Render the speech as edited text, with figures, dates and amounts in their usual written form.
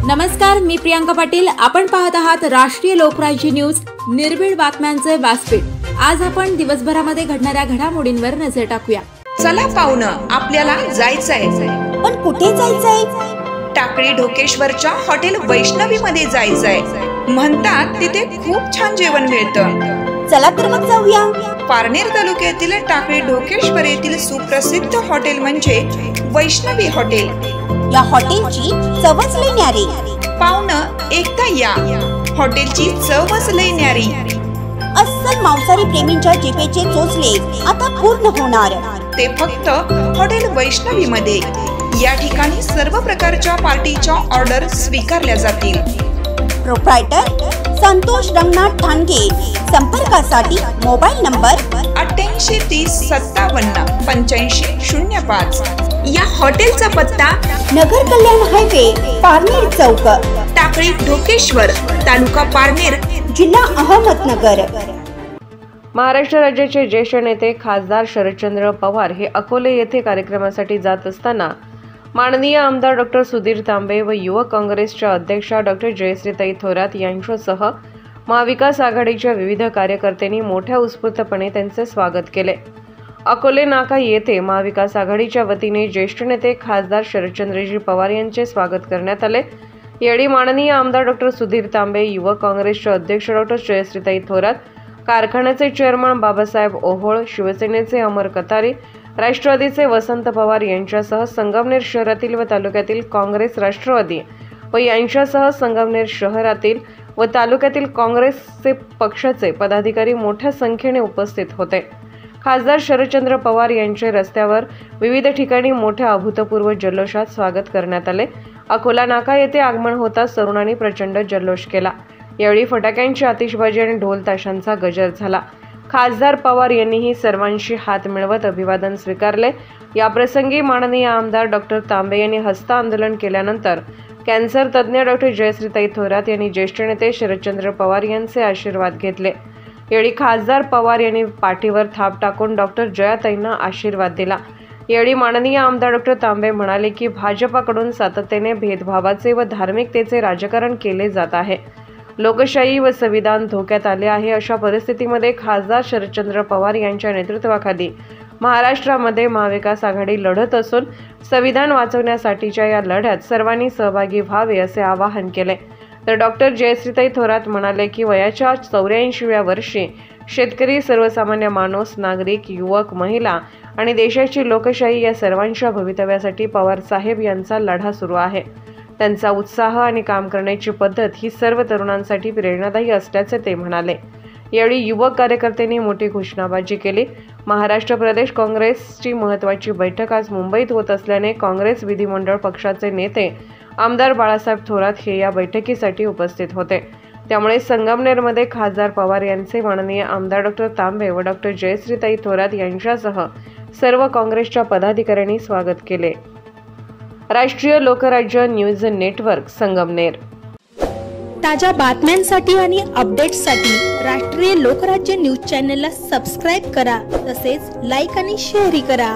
नमस्कार, मी प्रियांका पाटील। आपण पाहत आहात राष्ट्रीय लोकराज्य न्यूज, निर्भीड बातम्यांचे व्यासपीठ। आज आपण दिवसभरामध्ये घडणाऱ्या घडामोडींवर नजर टाकूया। चला पाहुणं, आपल्याला जायचंय। पण कुठे जायचंय? टाकळी ढोकेश्वरच्या हॉटेल वैष्णवी मध्ये जायचंय। म्हणतात तिथे खूप छान जेवण मिळतं। चला तर मग जाऊया। पारनेर तालुक्यातील टाकळी ढोकेश्वर येथील सुप्रसिद्ध हॉटेल म्हणजे वैष्णवी हॉटेल। या हॉटेलची चवच लई न्यारी। पाहुणं, एकदा या, हॉटेलची चवच लई न्यारी। अस्सल मांसाहारी प्रेमींच्या जिभेचे चोचले आता पूर्ण होणार, ते फक्त हॉटेल वैष्णवी मध्ये। या ठिकाणी सर्व प्रकारच्या पार्टीच्या ऑर्डर स्वीकारल्या जातील। प्रोप्रायटर संतोष रंगनाथ ठाणगे। संपर्कासाठी मोबाईल नंबर 8830578505। या हॉटेलचा पत्ता नगर कल्याण हायवे, पारनेर चौक, टाकळी ढोकेश्वर, तालुका पारनेर, जिल्हा अहमदनगर। महाराष्ट्र राज्याचे ज्येष्ठ नेते खासदार शरदचंद्र पवार हे अकोले येथे कार्यक्रमासाठी जात असताना माननीय आमदार डॉक्टर सुधीर तांबे व युवक काँग्रेसच्या अध्यक्षा डॉक्टर जयश्रीताई थोरात यांच्यासह महाविकास आघाडीच्या विविध कार्यकर्त्यांनी मोठ्या उत्स्फूर्तपणे त्यांचे स्वागत केले। अकोले नाका येथे महाविकास आघाडीच्या वतीने ज्येष्ठ नेते खासदार शरदचंद्रजी पवार यांचे स्वागत करण्यात आले। यावेळी माननीय आमदार डॉक्टर सुधीर तांबे, युवक काँग्रेसचे अध्यक्ष डॉक्टर जयश्रीताई थोरात, कारखान्याचे चेअरमन बाबासाहेब ओहोळ, शिवसेनेचे अमर कतारे, राष्ट्रवादीचे वसंत पवार यांच्यासह संगमनेर शहरातील व तालुक्यातील काँग्रेस, राष्ट्रवादी व यांच्यासह संगमनेर शहरातील व तालुक्यातील काँग्रेसचे पक्षाचे पदाधिकारी मोठ्या संख्येने उपस्थित होते। खासदार शरदचंद्र पवार यांचे रस्त्यावर विविध ठिकाणी मोठ्या अभूतपूर्व जल्लोषात स्वागत करण्यात आले। अकोला नाका येथे आगमन होताच तरुणांनी प्रचंड जल्लोष केला। यावेळी फटाक्यांची आतिषबाजी आणि ढोल ताशांचा गजर झाला। खासदार पवार यांनीही सर्वांशी हात मिळवत अभिवादन स्वीकारले। या प्रसंगी माननीय आमदार डॉक्टर तांबे यांनी हस्त आंदोलन केल्यानंतर कॅन्सर तज्ज्ञ डॉक्टर जयश्रीताई थोरात यांनी ज्येष्ठ नेते शरदचंद्र पवार यांचे आशीर्वाद घेतले। यावेळी खासदार पवार यांनी पाठीवर थाप टाकून डॉक्टर जयाताईंना आशीर्वाद दिला। यावेळी माननीय आमदार डॉक्टर तांबे म्हणाले की भाजपाकडून सातत्याने भेदभावाचे व धार्मिकतेचे राजकारण केले जात आहे। लोकशाही व संविधान धोक्यात आले आहे। अशा परिस्थितीमध्ये खासदार शरदचंद्र पवार यांच्या नेतृत्वाखाली महाराष्ट्रामध्ये महाविकास आघाडी लढत असून संविधान वाचवण्यासाठीच्या या लढ्यात सर्वांनी सहभागी व्हावे असे आवाहन केले। तर डॉक्टर जयश्रीताई थोरात म्हणाले की वयाच्या 84व्या वर्षी शेतकरी, सर्वसामान्य माणूस, नागरिक, युवक, महिला आणि देशाची लोकशाही या सर्वांच्या भवितव्यासाठी पवार साहेब यांचा लढा सुरू आहे। त्यांचा उत्साह आणि काम करण्याची पद्धत ही सर्व तरुणांसाठी प्रेरणादायी असल्याचे ते म्हणाले। यावेळी युवक कार्यकर्त्यांनी मोठी घोषणाबाजी केली। महाराष्ट्र प्रदेश काँग्रेसची महत्त्वाची बैठक आज मुंबईत होत असल्याने काँग्रेस विधिमंडळ पक्षाचे नेते आमदार बाळासाहेब थोरात हे या बैठकीसाठी उपस्थित होते। त्यामुळे संगमनेरमध्ये खासदार पवार यांचे माननीय आमदार डॉक्टर तांबे व डॉक्टर जयश्रीताई थोरात यांच्यासह सर्व काँग्रेसच्या पदाधिकाऱ्यांनी स्वागत केले। राष्ट्रीय लोकराज्य न्यूज नेटवर्क, संगमनेर। ताज्या बातम्यांसाठी आणि अपडेट्ससाठी राष्ट्रीय लोकराज्य न्यूज चॅनलला सबस्क्राईब करा, तसेच लाईक आणि शेअर करा।